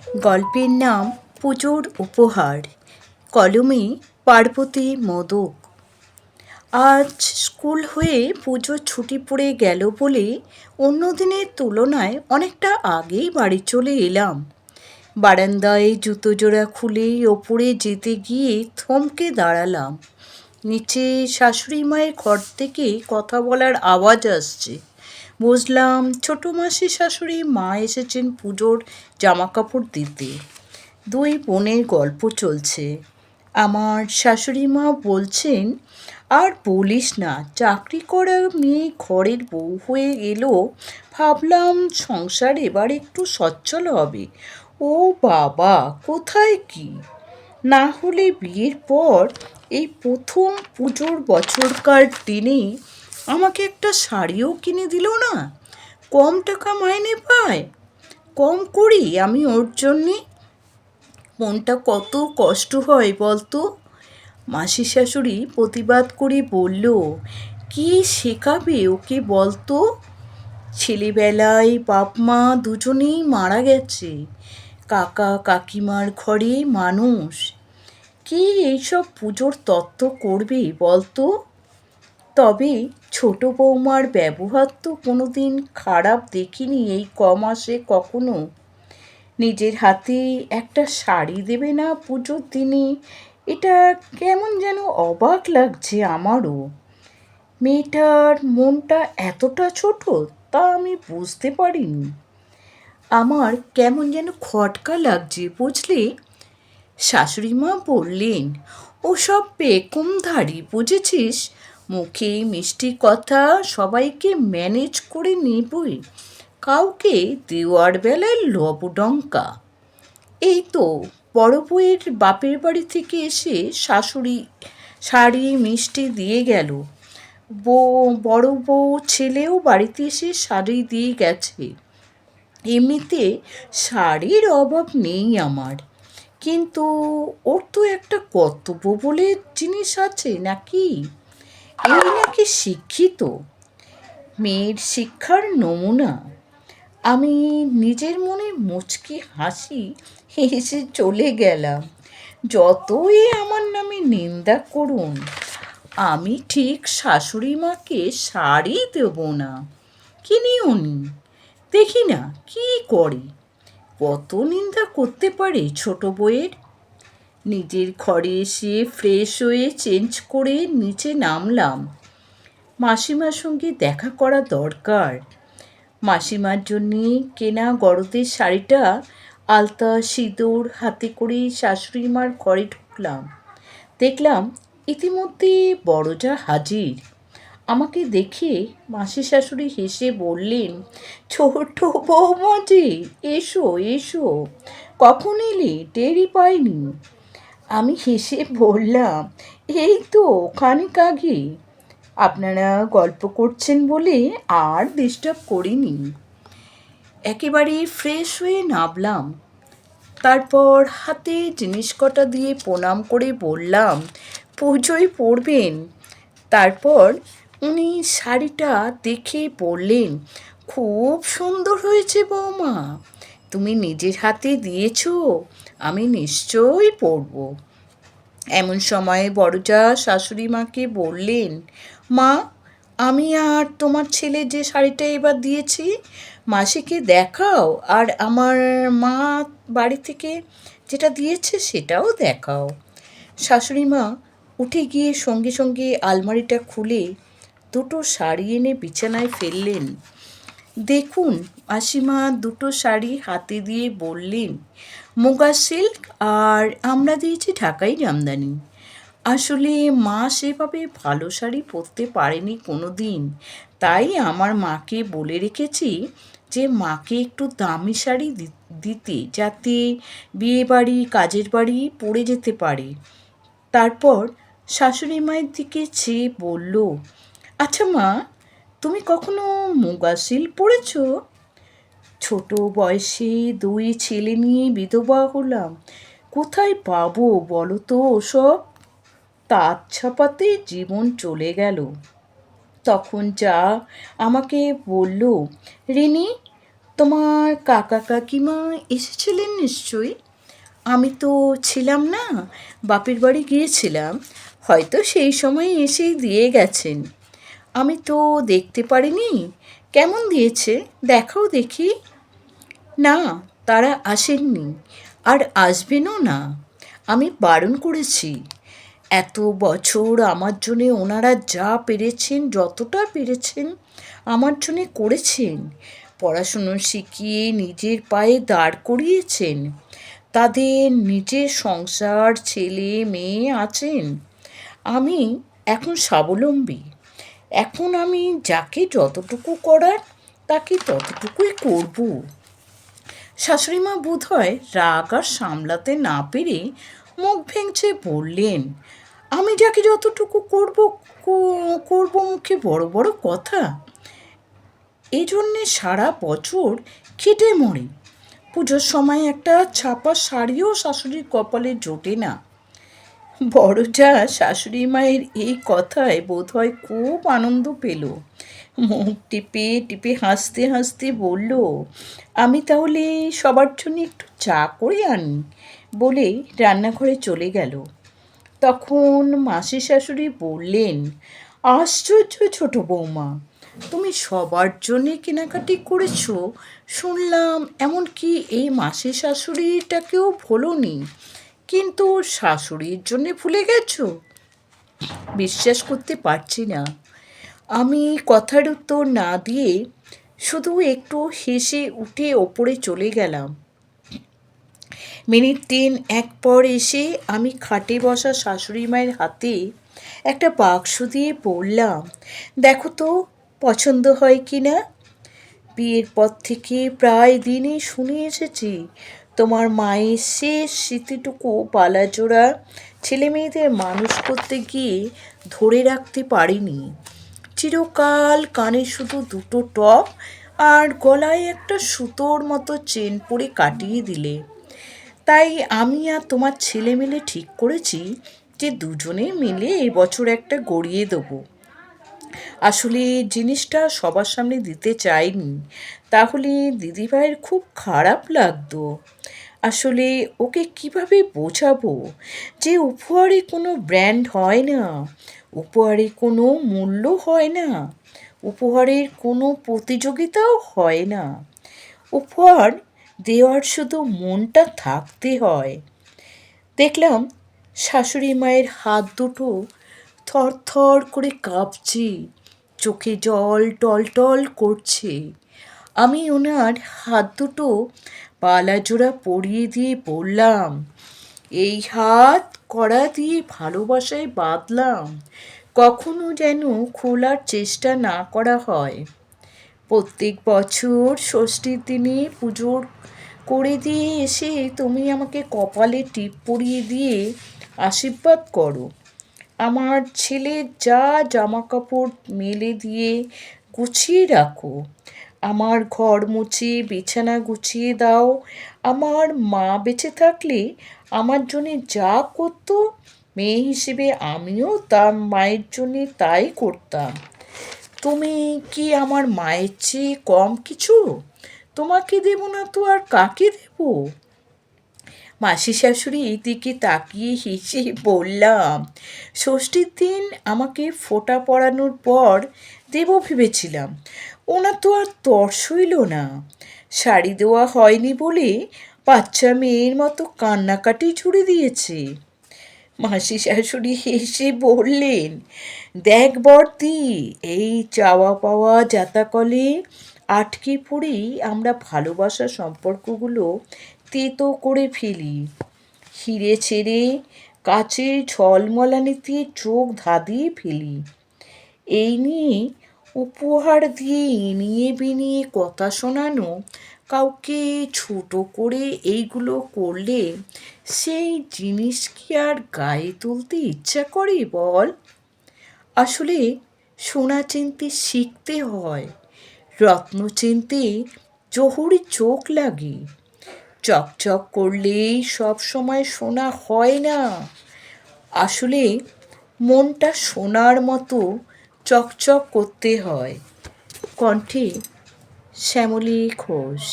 গল্পের নাম পুজোর উপহার। কলমে পার্বতী মোদক। আজ স্কুল হয়ে পুজোর ছুটি পড়ে গেল বলে অন্য দিনের তুলনায় অনেকটা আগেই বাড়ি চলে এলাম। বারান্দায় জুতো জোড়া খুলে ওপরে যেতে গিয়ে থমকে দাঁড়ালাম। নিচে শাশুড়ি মায়ের ঘর থেকে কথা বলার আওয়াজ আসছে। বুঝলাম ছোটো মাসি শাশুড়ি মা এসেছেন পুজোর জামাকাপড় দিতে। দুই বোনের গল্প চলছে। আমার শাশুড়ি মা বলছেন, আর বলিস না, চাকরি করা মেয়ে ঘরের বউ হয়ে এলো, ভাবলাম সংসার এবার একটু সচ্ছল হবে। ও বাবা, কোথায় কি! না হলে বিয়ের পর এই প্রথম পুজোর বছরকার দিনে আমাকে একটা শাড়িও কিনে দিল না। কম টাকা মাইনে পায়, কম করি আমি ওর জন্যে। মনটা কত কষ্ট হয় বলতো। মাসি শাশুড়ি প্রতিবাদ করে বলল, কি শেখাবে ওকে বলতো? ছেলেবেলায় বাপ মা দুজনেই মারা গেছে, কাকা কাকিমার ঘরে মানুষ। কি এইসব পুজোর তত্ত্ব করবে বলতো? তবে ছোট বৌমার ব্যবহার তো কোনোদিন খারাপ দেখিনি এই কমাসে কখনো। নিজের হাতে একটা শাড়ি দেবে না পুজোর দিনে, এটা কেমন যেন অবাক লাগছে আমারও। মেয়েটার মনটা এতটা ছোট, তা আমি বুঝতে পারিনি। আমার কেমন যেন খটকা লাগছে বুঝলে। শাশুড়ি মা বললেন, ওসব পেকমধারী বুঝেছিস, মুখে মিষ্টি কথা, সবাইকে ম্যানেজ করে নেবই, কাউকে দেওয়ার বেলায় লবডঙ্কা। এই তো বড় বউয়ের বাপের বাড়ি থেকে এসে শাশুড়ি শাড়ি মিষ্টি দিয়ে গেল। বড় বউ ছেলেও বাড়িতে এসে শাড়ি দিয়ে গেছে। এমনিতে শাড়ির অভাব নেই আমার, কিন্তু ওর তো একটা কর্তব্য বলে জিনিস আছে নাকি। এই নাকি শিক্ষিত, মেয়ের শিক্ষার নমুনা। আমি নিজের মনে মুচকি হাসি হেসে চলে গেলাম। যতই আমার নামে নিন্দা করুন, আমি ঠিক শাশুড়ি মাকে শাড়ি দেব না, কিনিও নি। দেখি না কি করে, কত নিন্দা করতে পারে ছোট বউয়ের। নিজের ঘরে এসে ফ্রেশ হয়ে চেঞ্জ করে নিচে নামলাম। মাসিমার সঙ্গে দেখা করা দরকার। মাসিমার জন্যে কেনা গরদের শাড়িটা আলতা সিঁদুর হাতে করে শাশুড়ি মার ঘরে ঢুকলাম। দেখলাম ইতিমধ্যে বড়জা হাজির। আমাকে দেখে মাসি শাশুড়ি হেসে বললেন, ছোট বৌমা যে, এসো এসো, কখন এলে, টেরই পাইনি। আমি হেসে বললাম, এই তো খানিক আগে। আপনারা গল্প করছেন বলে আর ডিস্টার্ব করিনি। একেবারে ফ্রেশ হয়ে নামলাম। তারপর হাতে জিনিস কটা দিয়ে প্রণাম করে বললাম, পুজোয় পরবেন। তারপর উনি শাড়িটা দেখে বললেন, খুব সুন্দর হয়েছে বৌমা, তুমি নিজের হাতে দিয়েছো, আমি নিশ্চয়ই পরবো। এমন সময় বড়জা শাশুড়ি মাকে বললেন, মা, আমি আর তোমার ছেলে যে শাড়িটা এবার দিয়েছি মাসিকে দেখাও, আর আমার মা বাড়ি থেকে যেটা দিয়েছে সেটাও দেখাও। শাশুড়ি মা উঠে গিয়ে সঙ্গে সঙ্গে আলমারিটা খুলে দুটো শাড়ি এনে বিছানায় ফেললেন। দেখুন, মাসিমা দুটো শাড়ি হাতে দিয়ে বললেন, মুগা সিল্ক, আর আমরা দিয়েছি ঢাকাই জামদানি। আসলে মা সেভাবে ভালো শাড়ি পরতে পারেনি কোনো দিন, তাই আমার মাকে বলে রেখেছি যে মাকে একটু দামি শাড়ি দিতে, যাতে বিয়ে বাড়ি কাজের বাড়ি পরে যেতে পারে। তারপর শাশুড়ি মায়ের দিকে চেয়ে বলল, আচ্ছা মা, তুমি কখনো মুগা সিল্ক পরেছ? ছোট বয়সে দুই ছেলে নিয়ে বিধবা হলাম, কোথায় পাবো বলো তো ওসব? তাঁত ছাপাতে জীবন চলে গেল। তখন যা আমাকে বলল, রিনি, তোমার কাকা কাকিমা এসেছিলেন নিশ্চয়ই? আমি তো ছিলাম না, বাপের বাড়ি গিয়েছিলাম, হয়তো সেই সময় এসেই দিয়ে গেছেন। আমি তো দেখতে পারিনি। কেমন দিয়েছে, দেখাও দেখি। না, তারা আসেননি, আর আসবেনও না। আমি বারণ করেছি। এত বছর আমার জন্যে ওনারা যা পেরেছেন, যতটা পেরেছেন আমার জন্যে করেছেন। পড়াশুনো শিখিয়ে নিজের পায়ে দাঁড় করিয়েছেন। তাদের নিজের সংসার, ছেলে মেয়ে আছেন। আমি এখন স্বাবলম্বী। এখন আমি যাকে যতটুকু করার তাকে ততটুকুই করব। শাশুড়িমা বোধহয় রাগ আর সামলাতে না পেরে মুখ ভেঙচে বললেন, আমি যাকে যতটুকু করব মুখে বড় বড় কথা। এই জন্যে সারা বছর খেটে মরে। পুজোর সময় একটা ছাপা শাড়িও শাশুড়ির কপালে জোটে না। বড় যা শাশুড়ি মায়ের এই কথায় বোধহয় খুব আনন্দ পেল। মুখ টিপে টিপে হাসতে হাসতে বলল, আমি তাহলে সবার জন্য একটু চা করে আনি, বলে রান্নাঘরে চলে গেল। তখন মাসি শাশুড়ি বললেন, আশ্চর্য ছোট বৌমা, তুমি সবার জন্যে কেনাকাটি করেছো শুনলাম, এমনকি এই মাসি শাশুড়িটাকেও ভোলোনি, কিন্তু শাশুড়ির জন্যে ভুলে গেছো? বিশ্বাস করতে পারছি না। আমি কথার উত্তর না দিয়ে শুধু একটু হেসে উঠে ওপরে চলে গেলাম। মিনিট 3 এক পর এসে আমি খাটে বসা শাশুড়ি মায়ের হাতে একটা বাক্স দিয়ে বললাম, দেখো তো পছন্দ হয় কি না। বিয়ের পর থেকে প্রায় দিনই শুনে এসেছি তোমার মায়ের শেষ স্মৃতিটুকু পালাজোড়া ছেলে মেয়েদের মানুষ করতে গিয়ে ধরে রাখতে পারিনি। চিরকাল কানে শুধু দুটো টপ আর গলায় একটা সুতোর মতো চেন পরে কাটিয়ে দিলে। তাই আমি আর তোমার ছেলে মিলে ঠিক করেছি যে দুজনে মিলে এবছর একটা গড়িয়ে দেবো। আসলে জিনিসটা সবার সামনে দিতে চাইনি, তাহলে দিদিভাইয়ের খুব খারাপ লাগতো। আসলে ওকে কিভাবে বোঝাবো যে উপহারে কোনো ব্র্যান্ড হয় না, উপহারে কোনো মূল্য হয় না, উপহারের কোনো প্রতিযোগিতাও হয় না। উপহার দেওয়ার শুধু মনটা থাকতে হয়। দেখলাম শাশুড়ি মায়ের হাত দুটো থরথর করে কাঁপছে, চোখে জল টলটল করছে। আমি ওনার হাত দুটো পালাজোড়া পরিয়ে দিয়ে বললাম, এই হাত কড়া দিয়ে ভালোবাসায় বাঁধলাম, কখনো যেন খোলার চেষ্টা না করা হয়। প্রত্যেক বছর ষষ্ঠীর দিনে পুজোর করে দিয়ে এসে তুমি আমাকে কপালে টিপ পরিয়ে দিয়ে আশীর্বাদ করো। আমার ছেলের যা জামা কাপড় মেলে দিয়ে গুছিয়ে রাখো। আমার ঘর মুছে বিছানা গুছিয়ে দাও। আমার মা বেঁচে থাকলে আমার জন্যে যা করতো, মেয়ে হিসেবে আমিও তার মায়ের জন্যে তাই করতাম। তুমি কি আমার মায়ের চেয়ে কম কিছু? তোমাকে দেব না তো আর কাকে দেব? মাসি শাশুড়ি দিকে তাকিয়ে হেসে বললাম, ষষ্ঠীর দিন আমাকে ফোঁটা পড়ানোর পর দেব ভেবেছিলাম, ওনার তো আর তর সইল না। শাড়ি দেওয়া হয়নি বলে বাচ্চা মেয়ের মতো কান্নাকাটি ছুড়ে দিয়েছে। মাসি শাশুড়ি হেসে বললেন, দেখ বর্দি, এই চাওয়া পাওয়া জাতাকলে আটকে পড়েই আমরা ভালোবাসার সম্পর্কগুলো তেতো করে ফেলি। হিরে ছেড়ে কাচের ঝলমলানিতে চোখ ধাঁধিয়ে ফেলি। এই নিয়ে উপহার দিয়ে ইনিয়ে বিনিয়ে কথা শোনানো, কাউকে ছোট করে এইগুলো করলে সেই জিনিস কি আর গায়ে তুলতে ইচ্ছা করে বল? আসলে সোনা চিনতে শিখতে হয়, রত্ন চিনতে জহুরি চোখ লাগে। চকচক করলেই সব সময় সোনা হয় না। আসলে মনটা সোনার মতো চকচক করতে হয়। কণ্ঠে শ্যামলী ঘোষ।